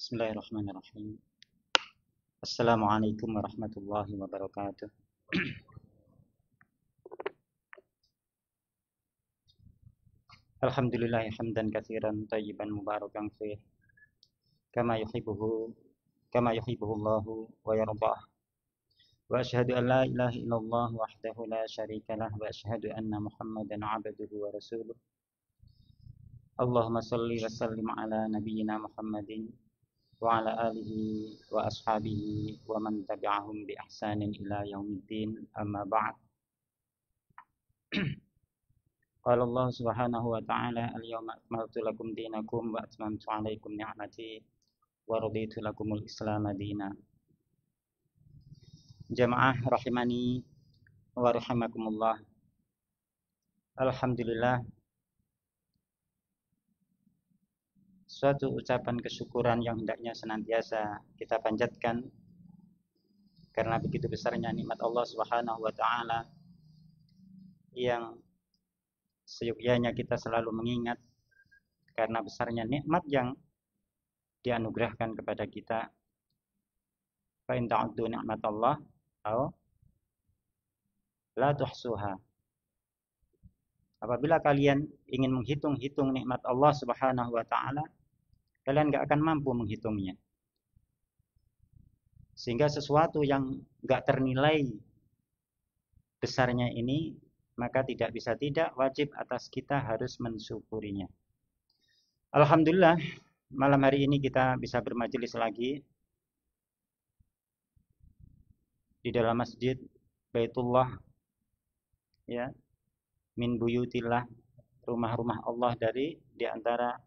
Bismillahirrahmanirrahim. Assalamualaikum warahmatullahi wabarakatuh. Alhamdulillahi hamdan katsiran tayyiban mubarakan fih kama yuhibbuhu Allahu wa yardah. Wa asyhadu an la ilaha illallah wahdahu la syarikalah wa asyhadu anna Muhammadan 'abduhu wa rasuluh. Allahumma shalli wa sallim ala nabiyyina Muhammadin wa ala alihi wa ashabihi wa man tabi'ahum bi ihsanin ila yaumiddin, amma ba'd. Qala Allah subhanahu wa ta'ala, al-yawma akmaltu lakum dinakum wa atmamtu 'alaikum ni'mati wa raditu lakumul Islam dina. Jamaah rahimani wa rahimakumullah. Alhamdulillah, suatu ucapan kesyukuran yang hendaknya senantiasa kita panjatkan karena begitu besarnya nikmat Allah Subhanahu wa taala yang seyogyanya kita selalu mengingat karena besarnya nikmat yang dianugerahkan kepada kita. Fa in ta'uddu ni'matallah aw la tuhsuha. Apabila kalian ingin menghitung-hitung nikmat Allah Subhanahu wa taala, kalian gak akan mampu menghitungnya. Sehingga sesuatu yang gak ternilai besarnya ini, maka tidak bisa tidak wajib atas kita harus mensyukurinya. Alhamdulillah, malam hari ini kita bisa bermajelis lagi di dalam masjid Baitullah, ya, min buyutillah, rumah-rumah Allah di antara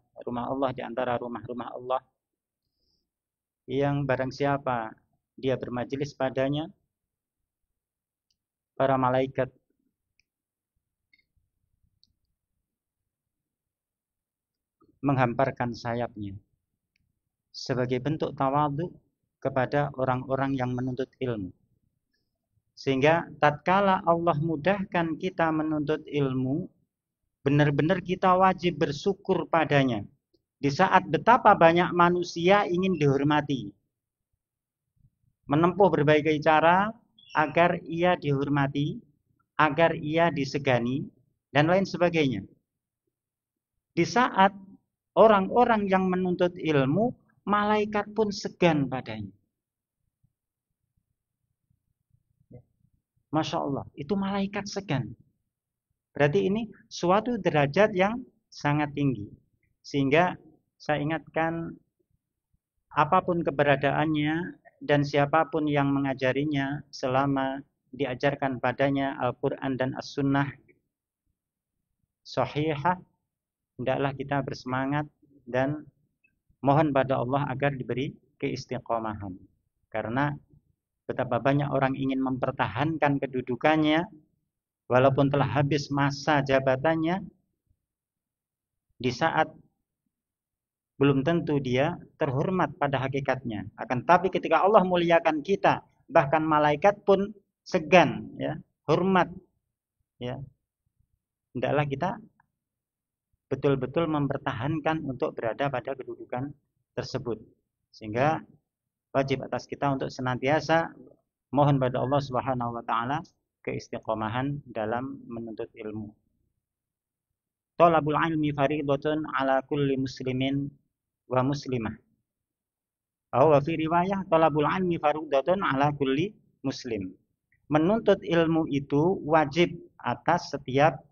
rumah-rumah Allah, yang barang siapa dia bermajelis padanya, para malaikat menghamparkan sayapnya sebagai bentuk tawadhu kepada orang-orang yang menuntut ilmu. Sehingga tatkala Allah mudahkan kita menuntut ilmu, benar-benar kita wajib bersyukur padanya. Di saat betapa banyak manusia ingin dihormati, menempuh berbagai cara agar ia dihormati, agar ia disegani, dan lain sebagainya. Di saat orang-orang yang menuntut ilmu, malaikat pun segan padanya. Masya Allah, itu malaikat segan. Berarti ini suatu derajat yang sangat tinggi. Sehingga saya ingatkan, apapun keberadaannya dan siapapun yang mengajarinya, selama diajarkan padanya Al-Quran dan As-Sunnah sahihah, hendaklah kita bersemangat dan mohon pada Allah agar diberi keistiqomahan. Karena betapa banyak orang ingin mempertahankan kedudukannya walaupun telah habis masa jabatannya, di saat belum tentu dia terhormat pada hakikatnya. Akan tapi ketika Allah muliakan kita, bahkan malaikat pun segan, ya, hormat, ya. Hendaklah kita betul-betul mempertahankan untuk berada pada kedudukan tersebut. Sehingga wajib atas kita untuk senantiasa mohon pada Allah Subhanahu wa taala keistiqomahan dalam menuntut ilmu. Talabul ilmi fardhatun ala kulli muslimin wa muslimah. Wa fi riwayah talabul ilmi fardhatun ala kulli muslim. Menuntut ilmu itu wajib atas setiap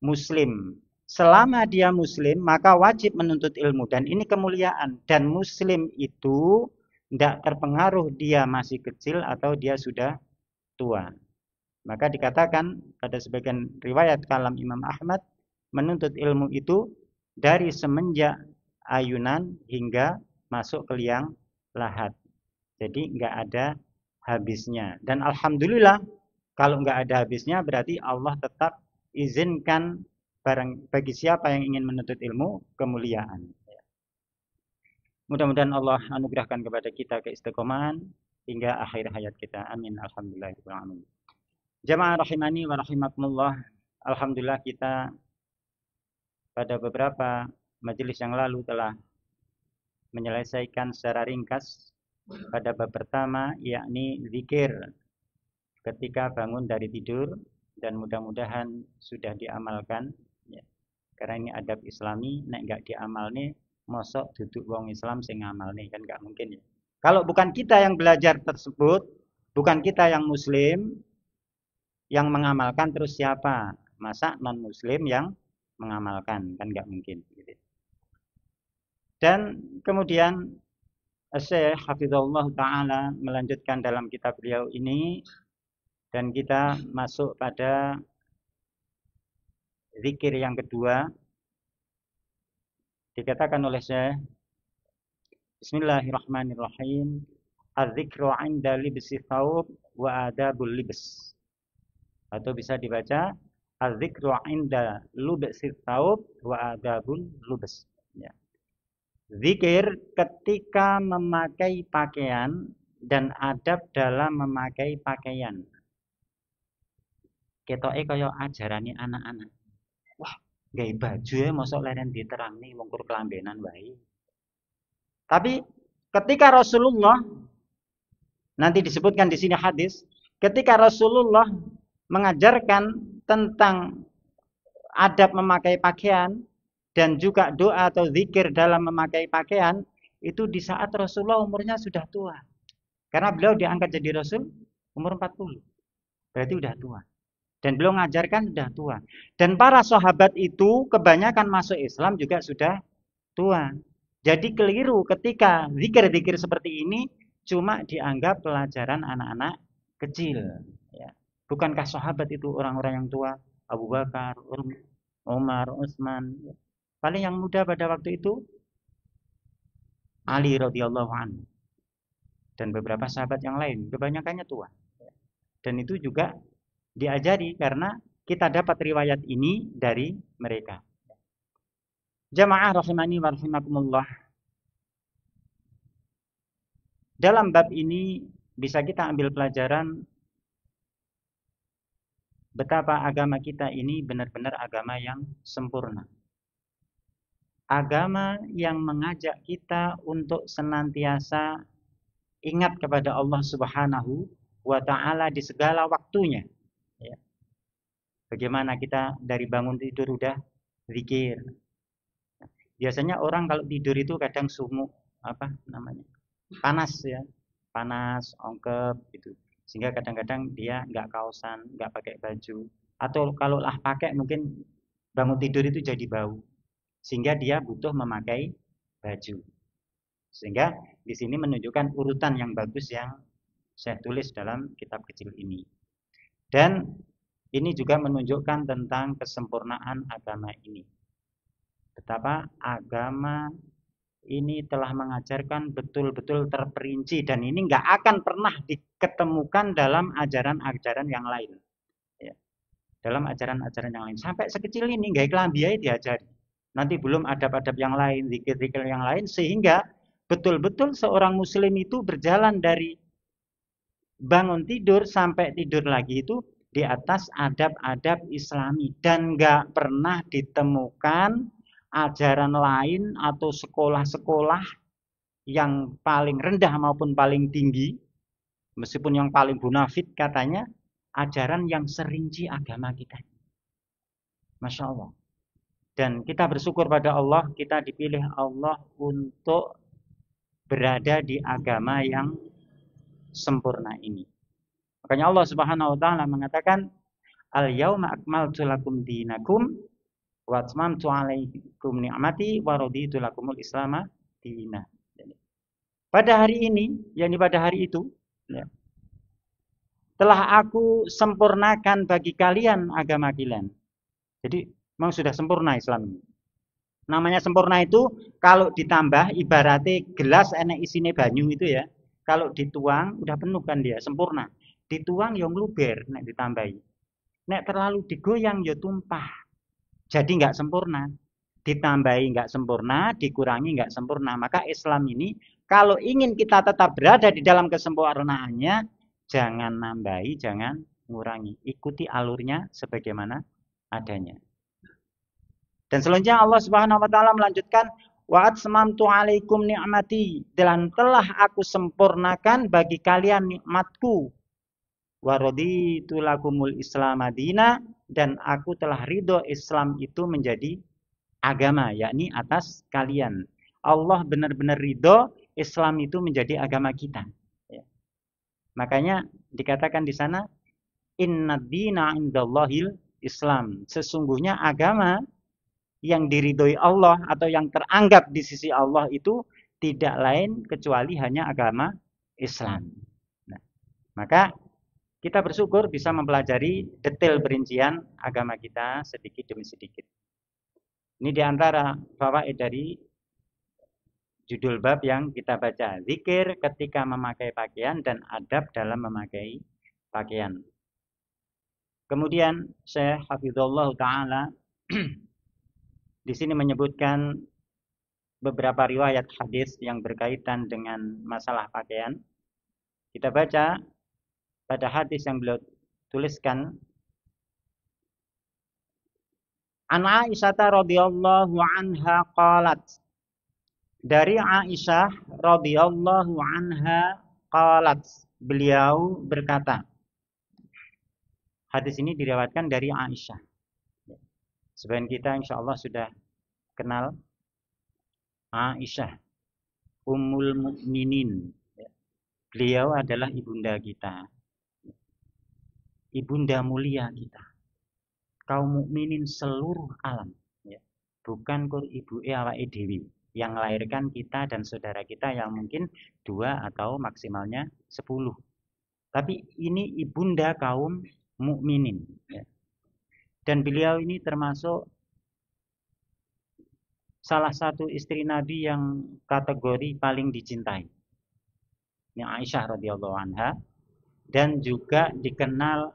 muslim. Selama dia muslim, maka wajib menuntut ilmu, dan ini kemuliaan. Dan muslim itu tidak terpengaruh dia masih kecil atau dia sudah tua. Maka dikatakan pada sebagian riwayat kalam Imam Ahmad, menuntut ilmu itu dari semenjak ayunan hingga masuk ke liang lahat. Jadi nggak ada habisnya. Dan alhamdulillah, kalau nggak ada habisnya berarti Allah tetap izinkan bagi siapa yang ingin menuntut ilmu kemuliaan. Mudah-mudahan Allah anugerahkan kepada kita keistiqomahan hingga akhir hayat kita. Amin. Alhamdulillahirrahmanirrahim. Jamaah rahimani wa rahimakumullah. Alhamdulillah kita pada beberapa majelis yang lalu telah menyelesaikan secara ringkas pada bab pertama, yakni zikir ketika bangun dari tidur, dan mudah-mudahan sudah diamalkan ya. Karena ini adab islami, nek gak diamal nih mosok duduk wong Islam sing ngamal nih, kan gak mungkin ya. Kalau bukan kita yang belajar tersebut, bukan kita yang muslim yang mengamalkan, terus siapa? Masa non muslim yang mengamalkan, kan gak mungkin gitu. Dan kemudian Syekh Hafizahullah Ta'ala melanjutkan dalam kitab beliau ini, dan kita masuk pada zikir yang kedua. Dikatakan oleh Syekh, Bismillahirrahmanirrahim, az-zikru 'inda libsi thawb wa adabul libs. Atau bisa dibaca az-zikru 'inda lubsi thawb wa adabul lubs. Ya. Zikir ketika memakai pakaian dan adab dalam memakai pakaian. Ketoke kaya ajarane anak-anak. Wah, gawe baju ya mosok leren diterangni wong kur kelambenan wae. Tapi ketika Rasulullah, nanti disebutkan di sini hadis, ketika Rasulullah mengajarkan tentang adab memakai pakaian dan juga doa atau zikir dalam memakai pakaian, itu di saat Rasulullah umurnya sudah tua. Karena beliau diangkat jadi Rasul umur 40. Berarti udah tua. Dan beliau mengajarkan sudah tua. Dan para sahabat itu kebanyakan masuk Islam juga sudah tua. Jadi keliru ketika zikir-zikir seperti ini cuma dianggap pelajaran anak-anak kecil. Ya. Bukankah sahabat itu orang-orang yang tua? Abu Bakar, Umar, Utsman. Paling yang muda pada waktu itu Ali radhiyallahu anhu. Dan beberapa sahabat yang lain, kebanyakannya tua. Dan itu juga diajari karena kita dapat riwayat ini dari mereka. Jamaah rahimani wa rahimakumullah. Dalam bab ini bisa kita ambil pelajaran betapa agama kita ini benar-benar agama yang sempurna. Agama yang mengajak kita untuk senantiasa ingat kepada Allah Subhanahu wa Ta'ala di segala waktunya. Ya. Bagaimana kita dari bangun tidur udah zikir. Biasanya orang kalau tidur itu kadang sumuk, panas ya, panas, ongkep gitu. Sehingga kadang-kadang dia nggak kaosan, nggak pakai baju, atau kalau lah pakai mungkin bangun tidur itu jadi bau, sehingga dia butuh memakai baju. Sehingga di sini menunjukkan urutan yang bagus yang saya tulis dalam kitab kecil ini. Dan ini juga menunjukkan tentang kesempurnaan agama ini. Betapa agama ini telah mengajarkan betul-betul terperinci, dan ini nggak akan pernah diketemukan dalam ajaran-ajaran yang lain. Ya. Dalam ajaran-ajaran yang lain. Sampai sekecil ini nggak kelambi aja diajari. Nanti belum adab-adab yang lain, zikir-zikir yang lain, sehingga betul-betul seorang muslim itu berjalan dari bangun tidur sampai tidur lagi itu di atas adab-adab islami. Dan nggak pernah ditemukan ajaran lain atau sekolah-sekolah yang paling rendah maupun paling tinggi, meskipun yang paling bonafit katanya, ajaran yang serinci agama kita. Masya Allah. Dan kita bersyukur pada Allah, kita dipilih Allah untuk berada di agama yang sempurna ini. Makanya Allah Subhanahu wa Ta'ala mengatakan, Al-yawma akmaltu lakum dinakum wa atmamtu 'alaikum ni'mati wa raditu lakumul islama dina. Pada hari ini, yakni pada hari itu, ya, telah aku sempurnakan bagi kalian agama kalian. Jadi memang sudah sempurna Islam ini. Namanya sempurna itu kalau ditambah ibaratnya gelas enek isine banyu itu ya. Kalau dituang udah penuh kan dia, sempurna. Dituang yang luber nek ditambahi. Nek terlalu digoyang ya tumpah. Jadi nggak sempurna. Ditambahi nggak sempurna, dikurangi nggak sempurna. Maka Islam ini kalau ingin kita tetap berada di dalam kesempurnaannya, jangan nambahi, jangan ngurangi. Ikuti alurnya sebagaimana adanya. Dan selanjutnya Allah Subhanahu wa Ta'ala melanjutkan, Wa atmamtu alaikum ni'mati, dan telah aku sempurnakan bagi kalian nikmatku. Wa raditu lakumul Islam madina, dan aku telah ridho Islam itu menjadi agama, yakni atas kalian. Allah benar-benar ridho Islam itu menjadi agama kita. Ya. Makanya dikatakan di sana, inna dina indallahil Islam. Sesungguhnya agama yang diridhoi Allah atau yang teranggap di sisi Allah itu tidak lain kecuali hanya agama Islam. Nah, maka kita bersyukur bisa mempelajari detail perincian agama kita sedikit demi sedikit. Ini diantara fawaid dari judul bab yang kita baca. Zikir ketika memakai pakaian dan adab dalam memakai pakaian. Kemudian Syekh Hafizullah Ta'ala di sini menyebutkan beberapa riwayat hadis yang berkaitan dengan masalah pakaian. Kita baca pada hadis yang beliau tuliskan. An Aisyah radhiyallahu anha qalat. Dari Aisyah radhiyallahu anha qalat, beliau berkata. Hadis ini diriwayatkan dari Aisyah. Sebagian kita insyaallah sudah kenal Aisyah Ummul Mukminin. Beliau adalah ibunda kita. Ibunda mulia kita. Kaum mukminin seluruh alam, ya. Bukan kur ibu awake dhewe yang melahirkan kita dan saudara kita yang mungkin 2 atau maksimalnya 10. Tapi ini ibunda kaum mukminin, ya. Dan beliau ini termasuk salah satu istri Nabi yang kategori paling dicintai. Ini Aisyah radhiyallahu anha, dan juga dikenal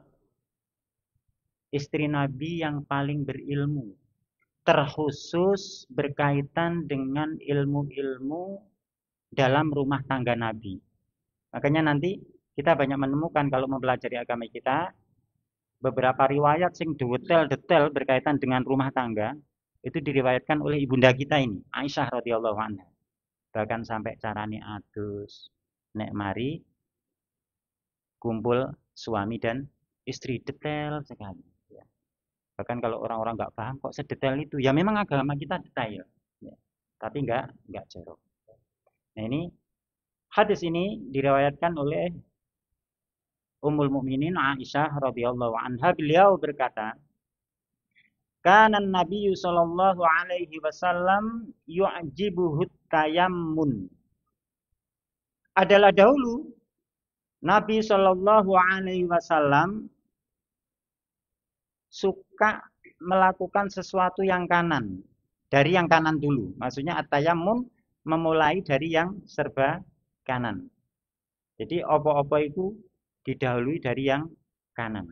istri Nabi yang paling berilmu, terkhusus berkaitan dengan ilmu-ilmu dalam rumah tangga Nabi. Makanya nanti kita banyak menemukan kalau mempelajari agama kita, beberapa riwayat sing detail berkaitan dengan rumah tangga itu diriwayatkan oleh ibunda kita ini, Aisyah radhiyallahu anha. Bahkan sampai carane adus, nek mari kumpul suami dan istri, detail sekali. Bahkan kalau orang-orang nggak paham kok sedetail itu, ya memang agama kita detail, ya. Tapi nggak jorok. Nah ini hadis ini diriwayatkan oleh Ummul Mukminin Aisyah radhiyallahu anha. Beliau berkata, kana Nabi sallallahu alaihi wasallam yu'jibuhu tayammun. Adalah dahulu Nabi sallallahu alaihi wasallam suka melakukan sesuatu yang kanan. Dari yang kanan dulu. Maksudnya at-tayammun memulai dari yang serba kanan. Jadi opo-opo itu didahului dari yang kanan.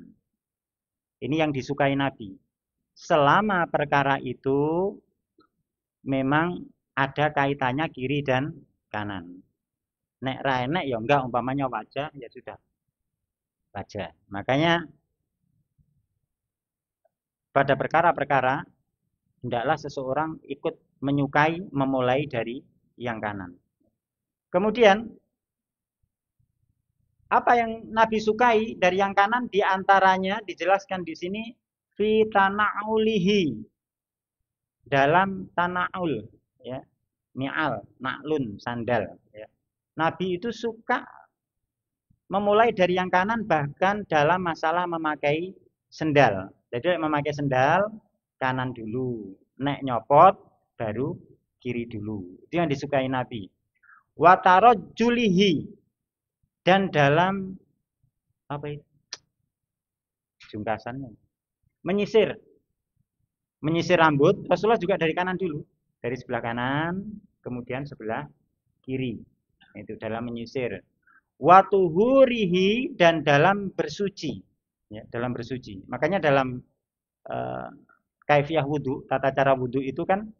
Ini yang disukai Nabi. Selama perkara itu memang ada kaitannya kiri dan kanan. Nek ra enek ya enggak, umpamanya wajah ya sudah. Wajah. Makanya pada perkara-perkara hendaklah seseorang ikut menyukai memulai dari yang kanan. Kemudian apa yang Nabi sukai dari yang kanan diantaranya dijelaskan di sini fi tana'ulihi, dalam tana'ul, ya, ni'al, na'lun, sandal, ya. Nabi itu suka memulai dari yang kanan bahkan dalam masalah memakai sendal. Jadi memakai sendal kanan dulu, nek nyopot baru kiri dulu. Itu yang disukai Nabi. Wa tarajjulihi, dan dalam apa itu? Jungkasannya. Menyisir rambut, Rasulullah juga dari kanan dulu, dari sebelah kanan, kemudian sebelah kiri. Itu dalam menyisir. Wa tuhurihi, dan dalam bersuci. Ya, dalam bersuci. Makanya dalam kaifiyah wudu, tata cara wudu itu kan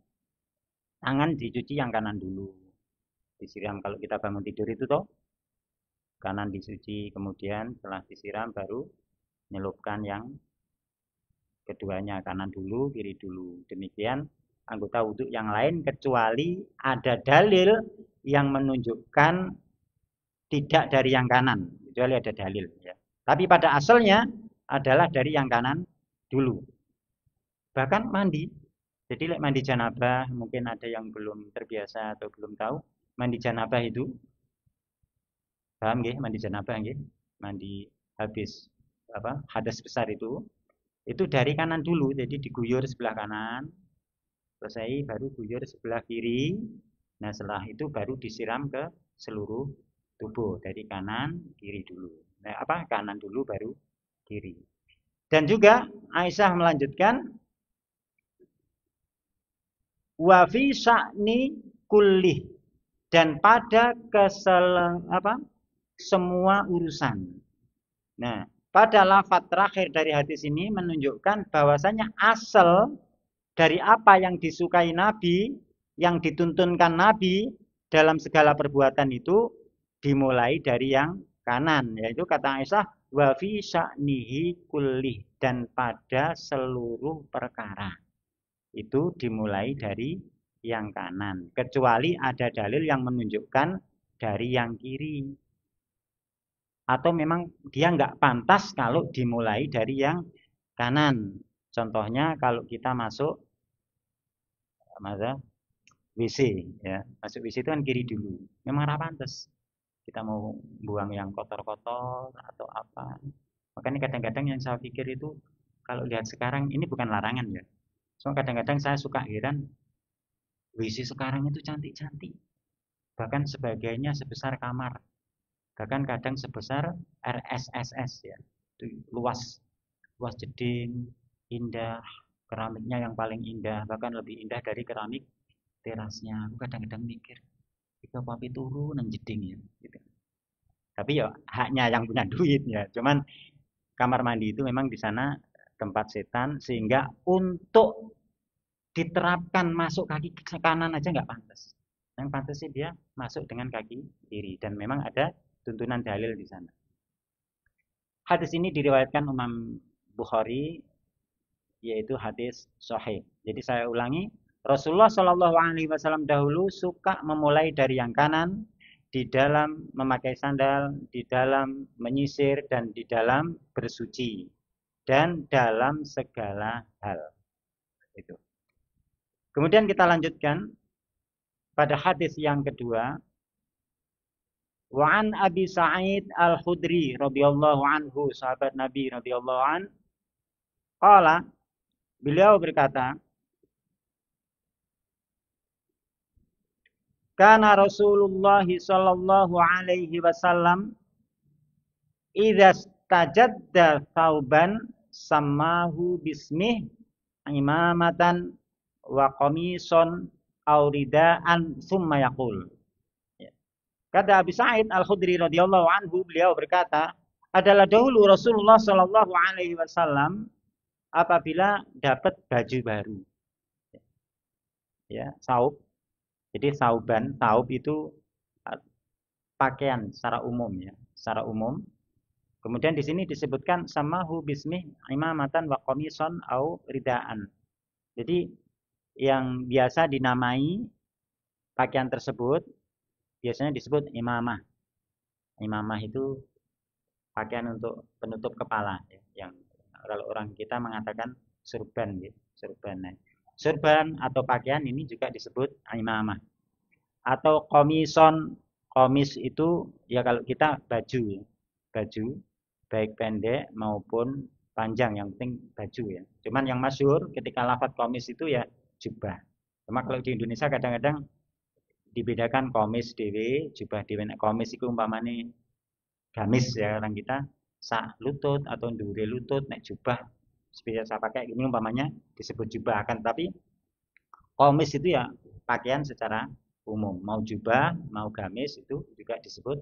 tangan dicuci yang kanan dulu. Disiram kalau kita bangun tidur itu toh. Kanan dicuci, kemudian setelah disiram baru nyelupkan yang keduanya, kanan dulu, kiri dulu. Demikian anggota wudhu yang lain kecuali ada dalil yang menunjukkan tidak dari yang kanan, kecuali ada dalil ya. Tapi pada asalnya adalah dari yang kanan dulu. Bahkan mandi. Jadi mandi janabah, mungkin ada yang belum terbiasa atau belum tahu, mandi janabah itu paham nggih, mandi janabah nggih? Mandi habis hadas besar itu dari kanan dulu. Jadi diguyur sebelah kanan, selesai baru guyur sebelah kiri. Nah, setelah itu baru disiram ke seluruh tubuh dari kanan kiri dulu. Nah, kanan dulu baru kiri. Dan juga Aisyah melanjutkan wa fi sya'ni kulli, dan pada semua urusan. Nah, pada lafaz terakhir dari hadis ini menunjukkan bahwasanya asal dari apa yang disukai Nabi, yang dituntunkan Nabi dalam segala perbuatan itu dimulai dari yang kanan, yaitu kata Aisyah wa fi sya'nihi kulli, dan pada seluruh perkara itu dimulai dari yang kanan, kecuali ada dalil yang menunjukkan dari yang kiri, atau memang dia nggak pantas kalau dimulai dari yang kanan. Contohnya kalau kita masuk WC ya, masuk WC itu kan kiri dulu, memang nggak pantas. Kita mau buang yang kotor-kotor atau apa. Makanya kadang-kadang yang saya pikir itu kalau lihat sekarang ini bukan larangan ya. So kadang-kadang saya suka heran, WC sekarang itu cantik-cantik. Bahkan sebagainya sebesar kamar. Bahkan kadang sebesar RSSS ya. Itu luas jeding, indah, keramiknya yang paling indah, bahkan lebih indah dari keramik terasnya. Aku kadang-kadang mikir, kita papi turun dan jeding ya. Gitu. Tapi ya haknya yang punya duit ya. Cuman kamar mandi itu memang di sana tempat setan, sehingga untuk diterapkan masuk kaki kanan aja nggak pantas. Yang pantas sih dia masuk dengan kaki kiri, dan memang ada tuntunan dalil di sana. Hadis ini diriwayatkan Imam Bukhari, yaitu hadis sahih. Jadi saya ulangi, Rasulullah Shallallahu Alaihi Wasallam dahulu suka memulai dari yang kanan di dalam memakai sandal, di dalam menyisir, dan di dalam bersuci, dan dalam segala hal. Itu. Kemudian kita lanjutkan pada hadis yang kedua. Wa an Abi Sa'id Al-Khudri radhiyallahu anhu, sahabat Nabi radhiyallahu an, qala, beliau berkata, kana Rasulullah sallallahu alaihi wasallam idza stajadda thauban samahu bismih imamatan wa qamison aw ridaan summa yaqul. Kata Abi Sa'id Al-Khudri radhiyallahu anhu, beliau berkata, adalah dahulu Rasulullah sallallahu alaihi wasallam apabila dapat baju baru. Ya, saub. Jadi sauban, saub itu pakaian secara umum ya, secara umum. Kemudian di sini disebutkan samahu bismih imamatan wa qamison au ridaan. Jadi yang biasa dinamai pakaian tersebut biasanya disebut imamah. Imamah itu pakaian untuk penutup kepala ya, yang kalau orang kita mengatakan surban gitu, surban. Nah, surban atau pakaian ini juga disebut imamah. Atau komison, komis itu ya kalau kita baju ya. Baju baik pendek maupun panjang, yang penting baju ya. Cuman yang masyhur ketika lafaz komis itu ya jubah. Cuma kalau di Indonesia kadang-kadang dibedakan komis dewe, jubah dewe. Komis itu umpamane gamis ya orang kita, sak lutut atau ndure lutut, nek jubah biasa pakai ini umpamanya disebut jubah. Akan tapi komis itu ya pakaian secara umum, mau jubah mau gamis itu juga disebut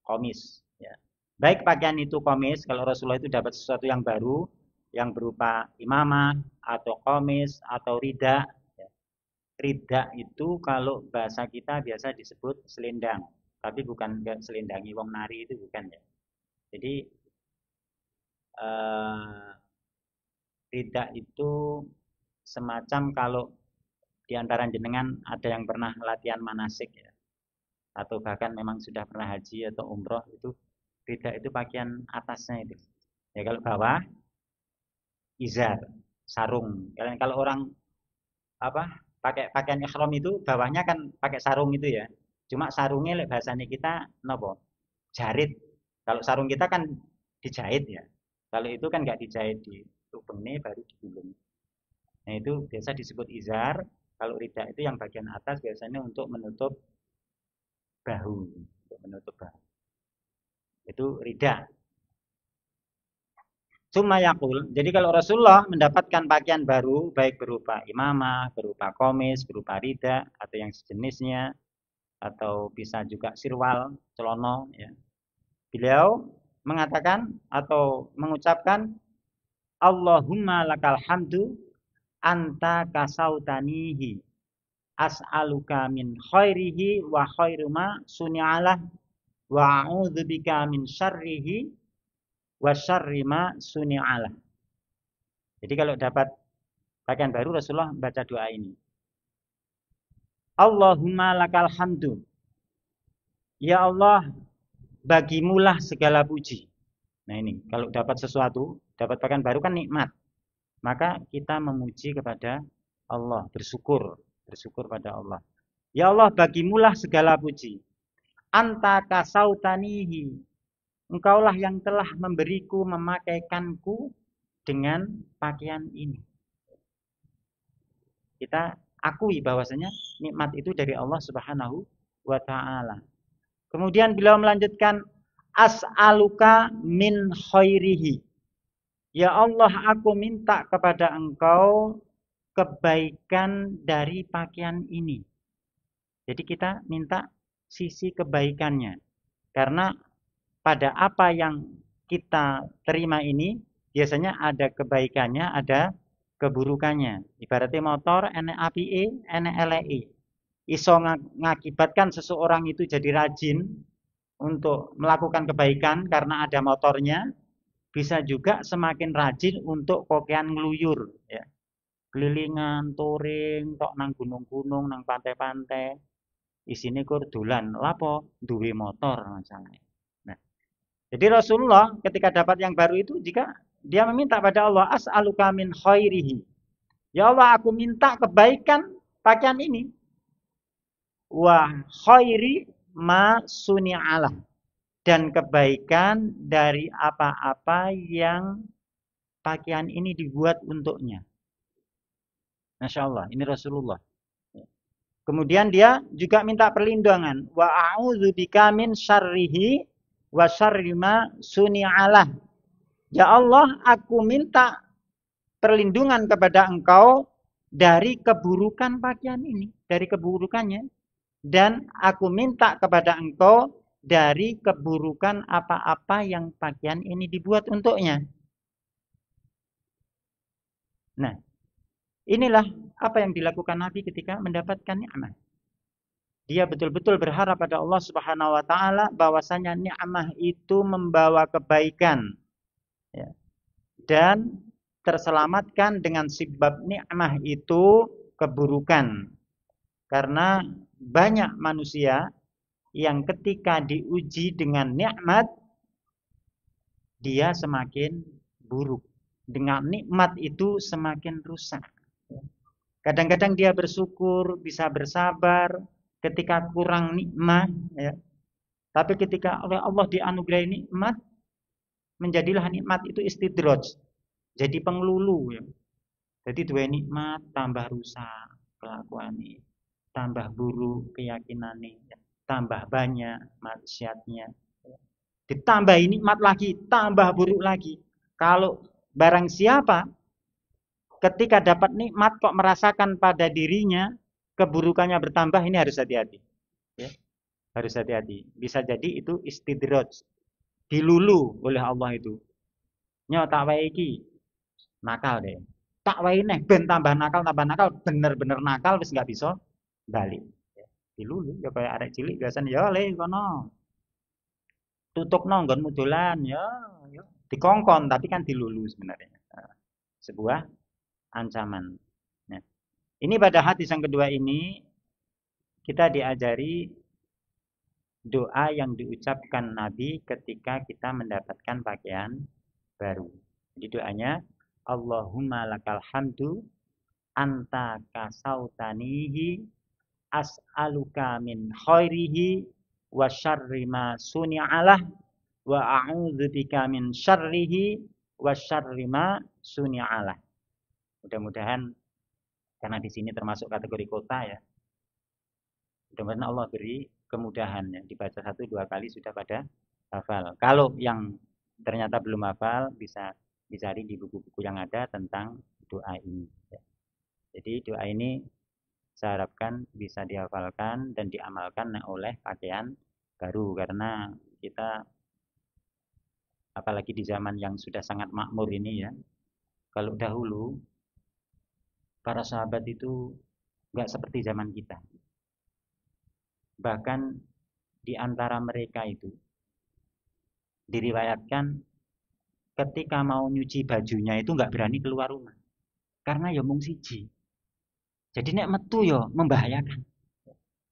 komis ya. Baik pakaian itu komis, kalau Rasulullah itu dapat sesuatu yang baru yang berupa imamah atau komis atau rida. Rida itu kalau bahasa kita biasa disebut selendang, tapi bukan selendangi wong nari, itu bukan ya. Jadi rida itu semacam kalau di antara jenengan ada yang pernah latihan manasik ya, atau bahkan memang sudah pernah haji atau umroh, itu rida itu pakaian atasnya itu. Ya kalau bawah izar, sarung. Kalau orang apa pakai pakaian ihram itu bawahnya kan pakai sarung itu ya. Cuma sarungnya lek bahasanya kita nopo? Jarit. Kalau sarung kita kan dijahit ya. Kalau itu kan nggak dijahit di lubangnya baru digulung. Nah itu biasa disebut izar. Kalau rida itu yang bagian atas biasanya untuk menutup bahu, untuk menutup bahu. Itu rida. Summa yaqul. Jadi kalau Rasulullah mendapatkan pakaian baru, baik berupa imamah, berupa komis, berupa rida, atau yang sejenisnya, atau bisa juga sirwal, celono, ya. Beliau mengatakan atau mengucapkan, Allahumma lakal hamdu anta kasautanihi as'aluka min khairihi wa khairuma suni'alah wa a'udzubika min syarrihi wa syarri ma suni'alah. Jadi kalau dapat pakaian baru Rasulullah baca doa ini. Allahumma lakal hamdu. Ya Allah, bagimulah segala puji. Nah ini, kalau dapat sesuatu, dapat pakaian baru kan nikmat. Maka kita memuji kepada Allah, bersyukur pada Allah. Ya Allah, bagimulah segala puji. Anta kasautanihi. Engkaulah yang telah memberiku, memakaikanku dengan pakaian ini. Kita akui bahwasanya nikmat itu dari Allah Subhanahu wa taala. Kemudian beliau melanjutkan, as'aluka min khairihi. Ya Allah, aku minta kepada Engkau kebaikan dari pakaian ini. Jadi kita minta sisi kebaikannya. Karena pada apa yang kita terima ini biasanya ada kebaikannya, ada keburukannya. Ibaratnya motor, enek apike, enek eleke. Iso mengakibatkan seseorang itu jadi rajin untuk melakukan kebaikan karena ada motornya, bisa juga semakin rajin untuk kokean ngeluyur, ya. Kelilingan, touring, tok nang gunung-gunung, nang pantai-pantai. Isine kur dolan, lapo duwe motor masalahnya. Nah, jadi Rasulullah ketika dapat yang baru itu jika dia meminta pada Allah, as'aluka min khairihi. Ya Allah, aku minta kebaikan pakaian ini. Wa khairi ma suni'alah. Dan kebaikan dari apa-apa yang pakaian ini dibuat untuknya. Masya Allah, ini Rasulullah. Kemudian dia juga minta perlindungan. Wa a'udzubika min syarrihi wa syarri ma suni'alah. Ya Allah, aku minta perlindungan kepada Engkau dari keburukan pakaian ini, dari keburukannya. Dan aku minta kepada Engkau dari keburukan apa-apa yang pakaian ini dibuat untuknya. Nah, inilah apa yang dilakukan Nabi ketika mendapatkan nikmat. Dia betul-betul berharap pada Allah Subhanahu wa taala bahwasanya nikmat itu membawa kebaikan, ya. Dan terselamatkan dengan sebab nikmat itu keburukan. Karena banyak manusia yang ketika diuji dengan nikmat dia semakin buruk. Dengan nikmat itu semakin rusak. Kadang-kadang dia bersyukur, bisa bersabar ketika kurang nikmat, ya. Tapi ketika oleh Allah dianugerahi nikmat, menjadilah nikmat itu istidraj, jadi penglulu, ya. Jadi dua nikmat tambah rusak kelakuannya, tambah buruk keyakinannya, ya. Tambah banyak maksiatnya, ya. Ditambah nikmat lagi, tambah buruk lagi. Kalau barang siapa ketika dapat nikmat kok merasakan pada dirinya keburukannya bertambah, ini harus hati-hati, ya. Harus hati-hati. Bisa jadi itu istidraj, dilulu oleh Allah itu. Nyo tak wae iki nakal deh. Tak wae neh ben tambah nakal, bener-bener nakal wis nggak bisa balik. Ya. Dilulu ya kayak arek cilik biasanya ya le kono. Tutukno nggonmu dolan ya, ya. Dikongkon tapi kan dilulu sebenarnya. Sebuah ancaman. Nah, Ini pada hadis yang kedua ini kita diajari doa yang diucapkan Nabi ketika kita mendapatkan pakaian baru. Jadi doanya Allahumma lakal hamdu anta kasautanihi as'aluka min khairihi wa syarri ma suni'alah wa a'udzubika min syarrihi wa syarri ma suni'alah. Mudah-mudahan karena di sini termasuk kategori kota ya. Mudah-mudahan Allah beri kemudahan ya. Dibaca 1-2 kali sudah pada hafal. Kalau yang ternyata belum hafal bisa dicari di buku-buku yang ada tentang doa ini. Jadi doa ini saya harapkan bisa dihafalkan dan diamalkan oleh pakaian baru karena kita apalagi di zaman yang sudah sangat makmur ini ya. Kalau dahulu para sahabat itu nggak seperti zaman kita. Bahkan di antara mereka itu diriwayatkan ketika mau nyuci bajunya itu nggak berani keluar rumah karena ya mung siji. Jadi nek metu ya membahayakan.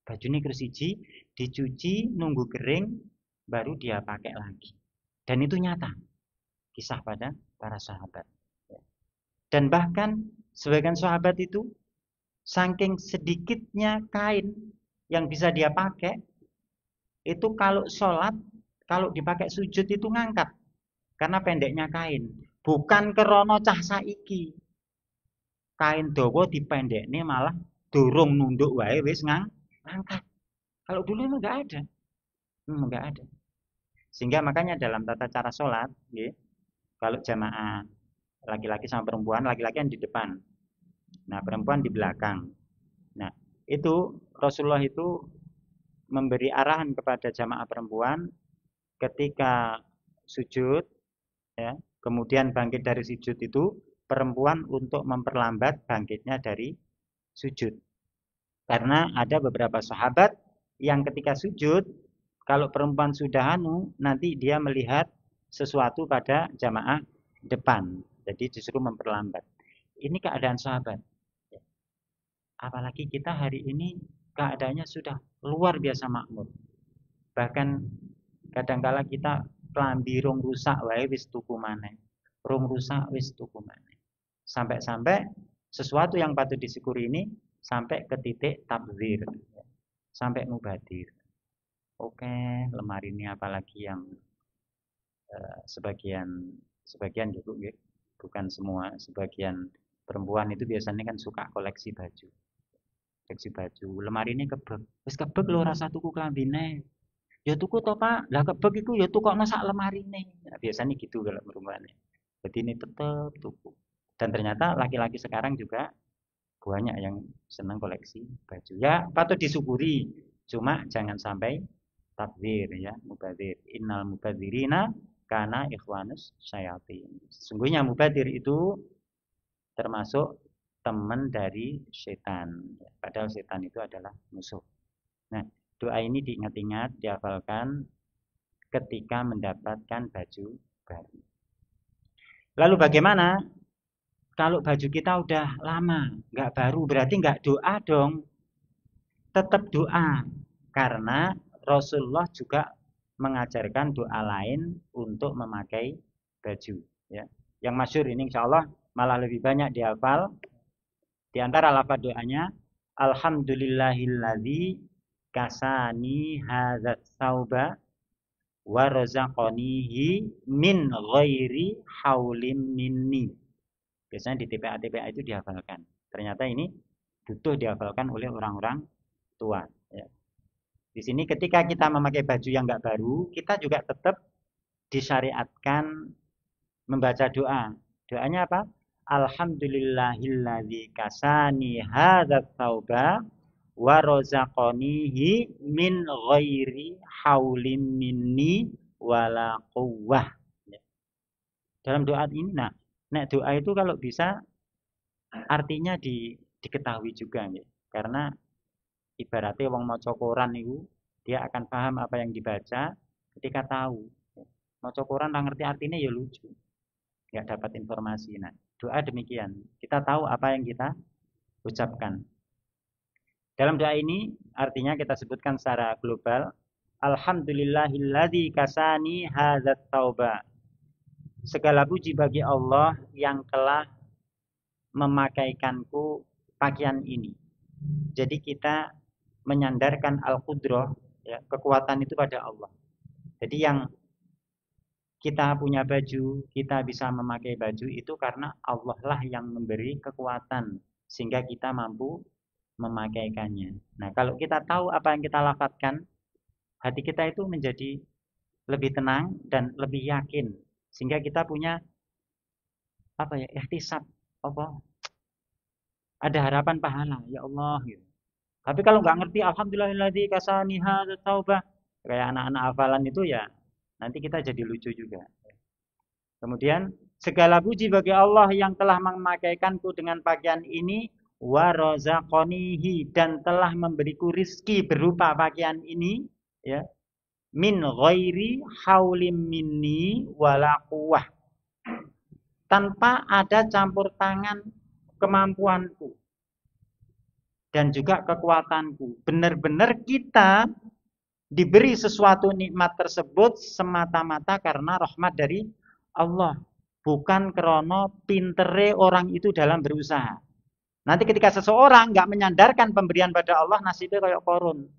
Baju ini siji dicuci nunggu kering baru dia pakai lagi. Dan itu nyata kisah pada para sahabat. Dan bahkan sebagian sahabat itu saking sedikitnya kain yang bisa dia pakai itu kalau sholat kalau dipakai sujud itu ngangkat karena pendeknya kain. Bukan kerono cah saiki. Kain dawa dipendekne malah durung nunduk wae wis ngangkat. Kalau dulu emang enggak ada. Enggak ada. Sehingga makanya dalam tata cara sholat, ya, kalau jamaah laki-laki sama perempuan, laki-laki yang di depan. Nah, perempuan di belakang. Nah, itu Rasulullah itu memberi arahan kepada jamaah perempuan ketika sujud ya, kemudian bangkit dari sujud itu perempuan untuk memperlambat bangkitnya dari sujud. Karena ada beberapa sahabat yang ketika sujud kalau perempuan sudah nanti dia melihat sesuatu pada jamaah depan. Jadi disuruh memperlambat. Ini keadaan sahabat. Apalagi kita hari ini keadaannya sudah luar biasa makmur. Bahkan kadangkala kita klambi rong rusak wae wis tuku maneh. Rong rusak wis tuku maneh. Sampai-sampai sesuatu yang patut disyukuri ini sampai ke titik tabdzir. Sampai mubadir. Oke, lemari ini apalagi yang sebagian juga bukan semua, sebagian perempuan itu biasanya kan suka koleksi baju. Koleksi baju. Lemari ini kebek. Wis kebek lho rasa tuku klambine. Ya tuku to Pak. Lah kebek iku ya tukokno sak lemarine. Nah, biasanya gitu kalau perempuan. Jadi ini tetap tuku. Dan ternyata laki-laki sekarang juga banyak yang senang koleksi baju. Ya patut disyukuri. Cuma jangan sampai tabdzir ya, mubadzir. Innal mubadzirina kana ikhwanus syayatin. Sesungguhnya mubadir itu termasuk teman dari setan. Padahal setan itu adalah musuh. Nah, doa ini diingat-ingat, dihafalkan ketika mendapatkan baju baru. Lalu bagaimana kalau baju kita udah lama, nggak baru, berarti nggak doa dong. Tetap doa. Karena Rasulullah juga mengajarkan doa lain untuk memakai baju. Ya. Yang masyhur ini insya Allah malah lebih banyak dihafal. Di antara lafaz doanya, Alhamdulillahilladzi kasani hadzat sauba wa razaqanihi min ghairi haulim minni. Biasanya di TPA-TPA itu dihafalkan. Ternyata ini butuh dihafalkan oleh orang-orang tua. Ya. Di sini ketika kita memakai baju yang enggak baru, kita juga tetap disyariatkan membaca doa. Doanya apa? Alhamdulillahilladzi kasani hadzal tsauba wa razaqanihi min ghairi haulin minni wala quwwah. Dalam doa ini, nah, doa itu kalau bisa artinya diketahui juga, ya. Karena ibaratnya wong maca Quran itu dia akan paham apa yang dibaca ketika tahu. Maca Quran nggak ngerti artinya ya lucu. Nggak dapat informasi. Nah, doa demikian. Kita tahu apa yang kita ucapkan. Dalam doa ini artinya kita sebutkan secara global, alhamdulillahilladzi kasani hadzat tauba. Segala puji bagi Allah yang telah memakaikanku pakaian ini. Jadi kita menyandarkan al-qudrah, ya, kekuatan itu pada Allah. Jadi yang kita punya baju, kita bisa memakai baju itu karena Allah lah yang memberi kekuatan sehingga kita mampu memakaikannya. Nah, kalau kita tahu apa yang kita lafadzkan, hati kita itu menjadi lebih tenang dan lebih yakin sehingga kita punya apa ya, ihtisab, apa? Ada harapan pahala, ya Allah gitu. Tapi kalau nggak ngerti alhamdulillahilladzi kasani hadzal taubah, kayak anak-anak hafalan itu ya nanti kita jadi lucu juga. Kemudian segala puji bagi Allah yang telah memakaikanku dengan pakaian ini wa razaqanihi dan telah memberiku rizki berupa pakaian ini, ya, min ghairi haulim minni wala quwwah, tanpa ada campur tangan kemampuanku dan juga kekuatanku. Benar-benar kita diberi sesuatu nikmat tersebut semata-mata karena rahmat dari Allah, bukan krono pintere orang itu dalam berusaha. Nanti ketika seseorang nggak menyandarkan pemberian pada Allah, nasibnya kayak korun.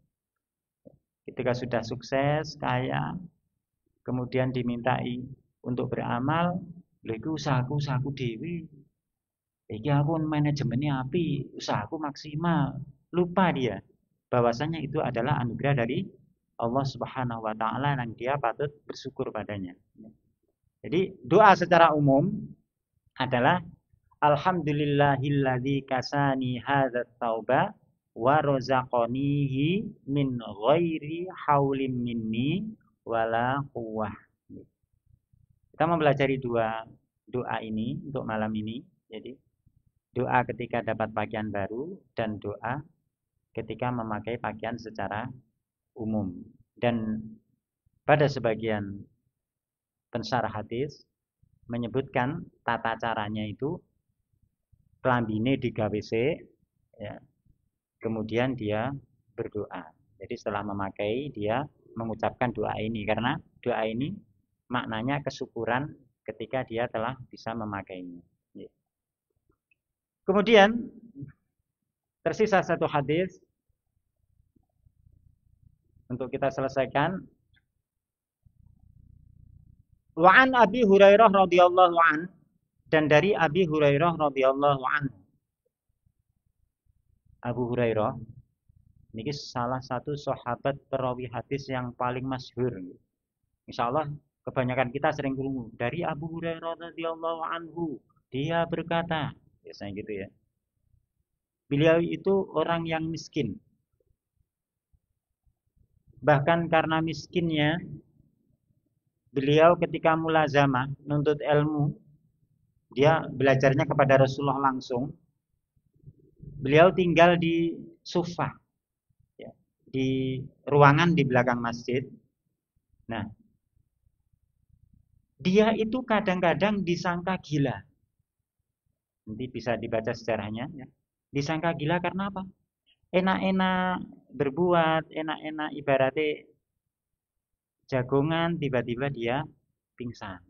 Ketika sudah sukses, kaya, kemudian dimintai untuk beramal, lha usahaku dewi. Iki aku manajemennya api, usahaku maksimal. Lupa dia bahwasanya itu adalah anugerah dari Allah Subhanahu wa taala yang dia patut bersyukur padanya. Jadi doa secara umum adalah alhamdulillahilladzi kasani hadzat tauba wa razaqanihi min ghairi haulim minni wala quwwah. Kita mempelajari dua doa ini untuk malam ini. Jadi doa ketika dapat pakaian baru dan doa ketika memakai pakaian secara umum. Dan pada sebagian pensyarah hadis menyebutkan tata caranya itu kelambine digawe se, ya. Kemudian dia berdoa. Jadi setelah memakai dia mengucapkan doa ini karena doa ini maknanya kesyukuran ketika dia telah bisa memakainya. Ya. Kemudian tersisa satu hadis untuk kita selesaikan. Wa an Abi Hurairah radhiyallahu an, dan dari Abi Hurairah radhiyallahu an. Abu Hurairah ini salah satu sahabat perawi hadis yang paling masyhur. Insyaallah kebanyakan kita sering krungu dari Abu Hurairah radhiyallahu anhu, dia berkata, biasanya gitu ya. Beliau itu orang yang miskin. Bahkan karena miskinnya, beliau ketika mulazamah nuntut ilmu, dia belajarnya kepada Rasulullah langsung. Beliau tinggal di Sufah, ya, di ruangan di belakang masjid. Nah, dia itu kadang-kadang disangka gila. Nanti bisa dibaca sejarahnya. Ya. Disangka gila karena apa? Enak-enak berbuat, enak-enak ibaratnya jagongan, tiba-tiba dia pingsan.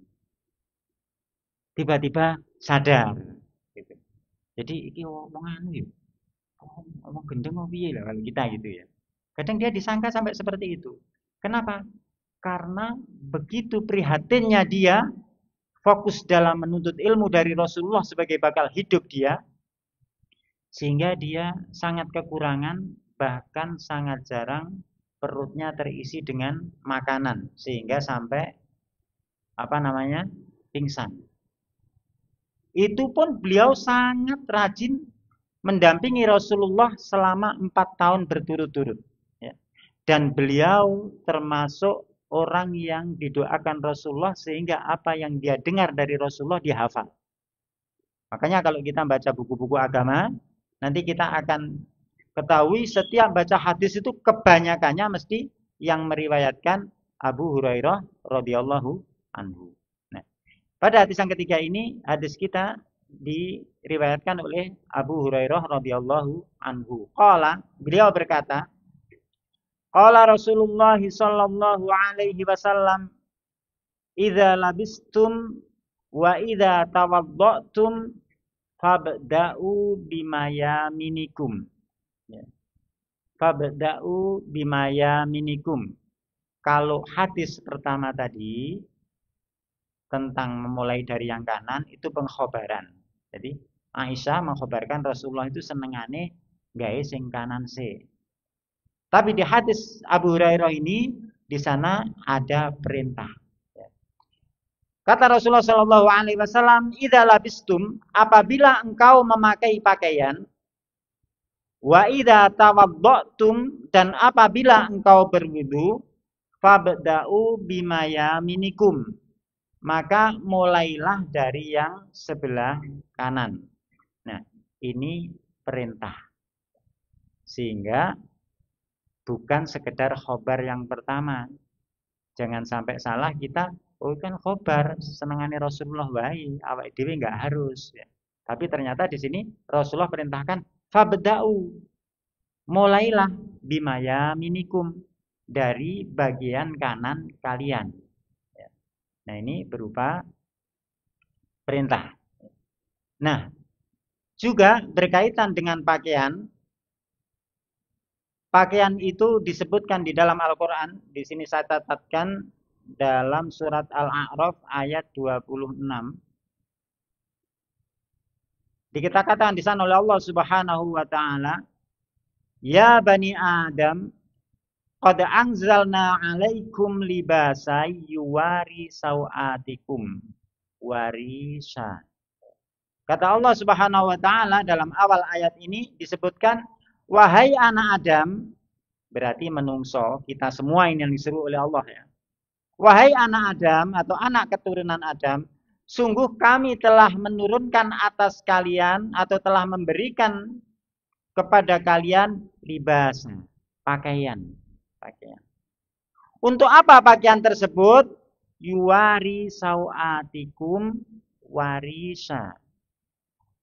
Tiba-tiba sadar. Gitu. Jadi iki omongan gitu. Omong gendeng mau piye lah kalau kita gitu ya. Kadang dia disangka sampai seperti itu. Kenapa? Karena begitu prihatinnya dia fokus dalam menuntut ilmu dari Rasulullah sebagai bakal hidup dia, sehingga dia sangat kekurangan, bahkan sangat jarang perutnya terisi dengan makanan, sehingga sampai pingsan. Itu pun beliau sangat rajin mendampingi Rasulullah selama 4 tahun berturut-turut. Ya. Dan beliau termasuk orang yang didoakan Rasulullah sehingga apa yang dia dengar dari Rasulullah dihafal. Makanya kalau kita baca buku-buku agama, nanti kita akan ketahui setiap baca hadis itu kebanyakannya mesti yang meriwayatkan Abu Hurairah radhiyallahu anhu. Nah, pada hadis yang ketiga ini, hadis kita diriwayatkan oleh Abu Hurairah radhiyallahu anhu. Qala, beliau berkata, qala Rasulullah sallallahu alaihi wasallam, idza labistum wa idza tawadda'tum fabda'u bimayaminikum. Ya. Fabda'u bimayaminikum. Kalau hadis pertama tadi tentang memulai dari yang kanan itu pengkhobaran. Jadi Aisyah mengkhobarkan Rasulullah itu senengane gawe sing kanan se. Tapi di hadis Abu Hurairah ini di sana ada perintah. Kata Rasulullah Shallallahu Alaihi Wasallam, "Idza labistum, apabila engkau memakai pakaian, wa idza tawadda'tum, dan apabila engkau berwudu, fabda'u bimayaminikum, maka mulailah dari yang sebelah kanan." Nah, ini perintah. Sehingga bukan sekedar khobar yang pertama. Jangan sampai salah kita, oh kan khobar senengane Rasulullah wae, awake dhewe enggak harus ya. Tapi ternyata di sini Rasulullah perintahkan fabda'u, mulailah bimayaminikum, dari bagian kanan kalian. Nah, ini berupa perintah. Nah, juga berkaitan dengan pakaian. Pakaian itu disebutkan di dalam Al-Quran. Di sini saya catatkan dalam surat Al-A'raf ayat 26. Dikatakan di sana oleh Allah Subhanahu wa taala, "Ya bani Adam, qad anzalna 'alaikum libasa yuwari sawatikum warisa." Kata Allah Subhanahu wa taala dalam awal ayat ini disebutkan, wahai anak Adam, berarti menungso, kita semua ini yang disuruh oleh Allah ya. Wahai anak Adam atau anak keturunan Adam, sungguh kami telah menurunkan atas kalian atau telah memberikan kepada kalian libas, pakaian. Untuk apa pakaian tersebut? Yuwari sawatikum warisa.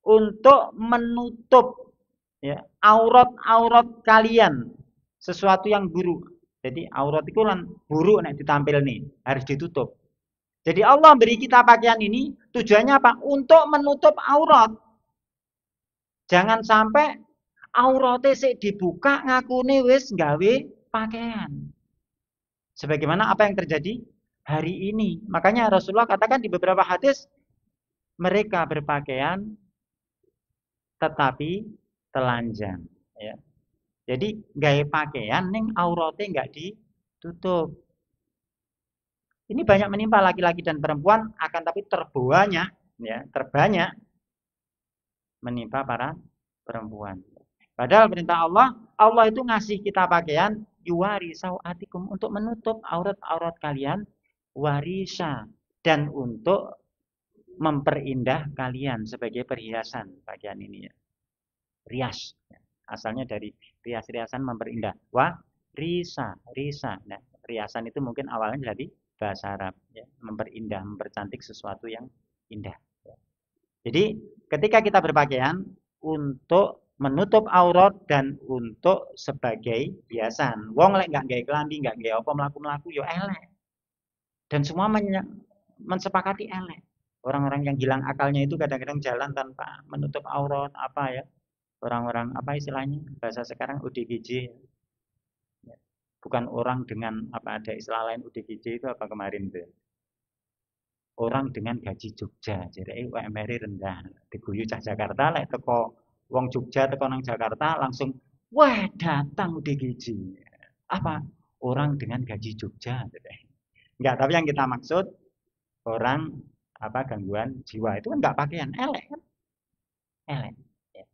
Untuk menutup ya, aurat-aurat kalian, sesuatu yang buruk. Jadi aurat itu kan buruk nek ditampil nih, harus ditutup. Jadi Allah beri kita pakaian ini tujuannya apa? Untuk menutup aurat. Jangan sampai aurate sik dibuka ngakune wis gawe pakaian. Sebagaimana apa yang terjadi hari ini. Makanya Rasulullah katakan di beberapa hadis, mereka berpakaian tetapi telanjang ya. Jadi gawe pakaian ning aurate enggak ditutup. Ini banyak menimpa laki-laki dan perempuan, akan tapi terbanyak menimpa para perempuan. Padahal perintah Allah, Allah itu ngasih kita pakaian yuwari sawatikum, untuk menutup aurat-aurat kalian, warisa, dan untuk memperindah kalian sebagai perhiasan pakaian ini ya. Rias. Asalnya dari rias-riasan memperindah. Warisa. Nah, riasan itu mungkin awalnya dari bahasa Arab ya, memperindah, mempercantik sesuatu yang indah. Jadi, ketika kita berpakaian untuk menutup aurat dan untuk sebagai hiasan. Wong lek enggak gawe klambi, enggak gawe apa mlaku-mlaku yo elek. Dan semua mensepakati elek. Orang-orang yang hilang akalnya itu kadang-kadang jalan tanpa menutup aurat, apa ya? Orang-orang apa istilahnya? Bahasa sekarang ODGJ. Bukan orang dengan apa, ada istilah lain ODGJ itu apa kemarin tuh? Orang dengan gaji Jogja, jadi UMR rendah. Diguyu cah Jakarta lek teko wong Jogja teko nang Jakarta langsung wah datang ODGJ. Apa? Orang dengan gaji Jogja. Enggak, tapi yang kita maksud orang apa gangguan jiwa itu kan enggak pakaian, elek kan? Elek. Ya.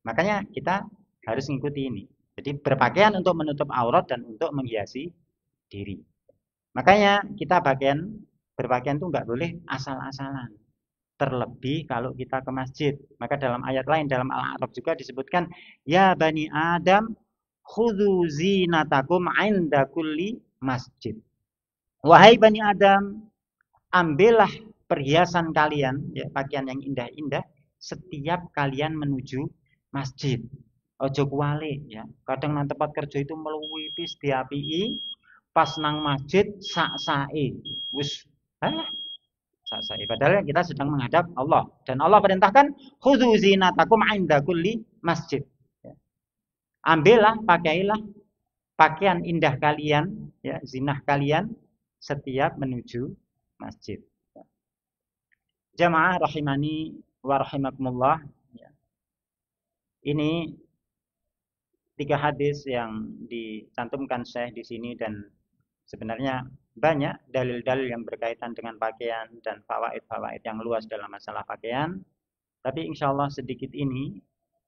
Makanya kita harus mengikuti ini. Jadi berpakaian untuk menutup aurat dan untuk menghiasi diri. Makanya kita berpakaian itu enggak boleh asal-asalan. Terlebih kalau kita ke masjid. Maka dalam ayat lain dalam Al-A'raf juga disebutkan, ya bani Adam khudzu zinatakum 'inda kulli masjid. Wahai bani Adam, ambillah perhiasan kalian, ya, pakaian yang indah-indah setiap kalian menuju masjid. Ojo kuwalik ya. Kadang nang tempat kerja itu meluwi pis diapii, pas nang masjid sak-sae. Wis alah sak-sae. Padahal kita sedang menghadap Allah dan Allah perintahkan khudzu zinatakum 'inda kulli masjid. Ya. Ambillah, pakailah pakaian indah kalian, ya, zinah kalian setiap menuju masjid. Jamaah rahimani wa rahimakumullah. Ini 3 hadis yang dicantumkan Syekh di sini dan sebenarnya banyak dalil-dalil yang berkaitan dengan pakaian dan fawaid-fawaid yang luas dalam masalah pakaian. Tapi insya Allah sedikit ini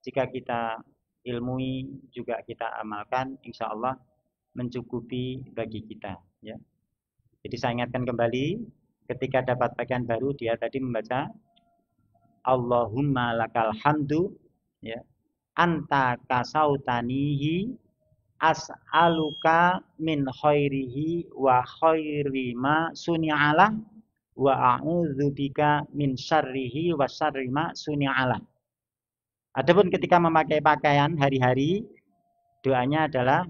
jika kita ilmui juga kita amalkan, insya Allah mencukupi bagi kita. Ya. Jadi saya ingatkan kembali, ketika dapat pakaian baru dia tadi membaca Allahumma lakal hamdu, ya, anta kasautanihi as'aluka min khairihi wa khairi ma suni'ala wa a'udzubika min syarrihi wa syarri ma suni'ala. Adapun ketika memakai pakaian hari-hari, doanya adalah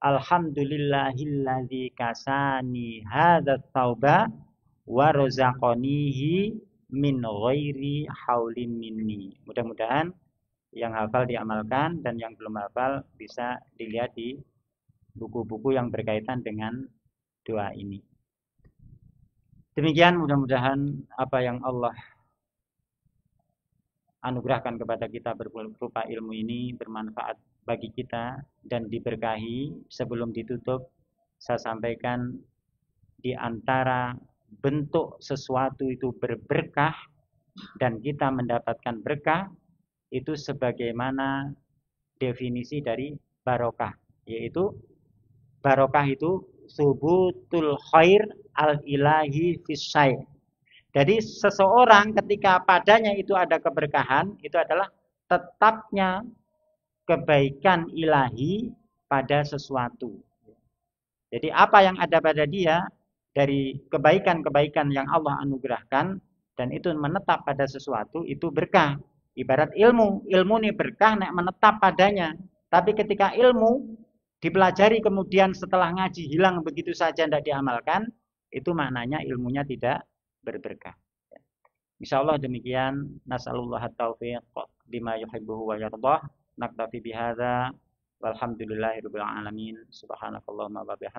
alhamdulillahilladzi kasani hadzal tauba wa razaqanihi min ghairi haulin minni. Mudah-mudahan yang hafal diamalkan dan yang belum hafal bisa dilihat di buku-buku yang berkaitan dengan doa ini. Demikian mudah-mudahan apa yang Allah anugerahkan kepada kita berupa ilmu ini bermanfaat bagi kita dan diberkahi. Sebelum ditutup saya sampaikan di antara bentuk sesuatu itu berberkah dan kita mendapatkan berkah itu sebagaimana definisi dari barokah, yaitu barokah itu subutul khair al-ilahi fisyai. Jadi seseorang ketika padanya itu ada keberkahan, itu adalah tetapnya kebaikan ilahi pada sesuatu. Jadi apa yang ada pada dia dari kebaikan-kebaikan yang Allah anugerahkan dan itu menetap pada sesuatu itu berkah. Ibarat ilmu ini berkah nek menetap padanya. Tapi ketika ilmu dipelajari kemudian setelah ngaji hilang begitu saja tidak diamalkan, itu maknanya ilmunya tidak berberkah. Insyaallah demikian. Nasallallahu at-taufiq bima yuhibbu wa yardah. Naktafi bihadza walhamdulillahirabbil alamin. Subhanakallahumma wa bihamdika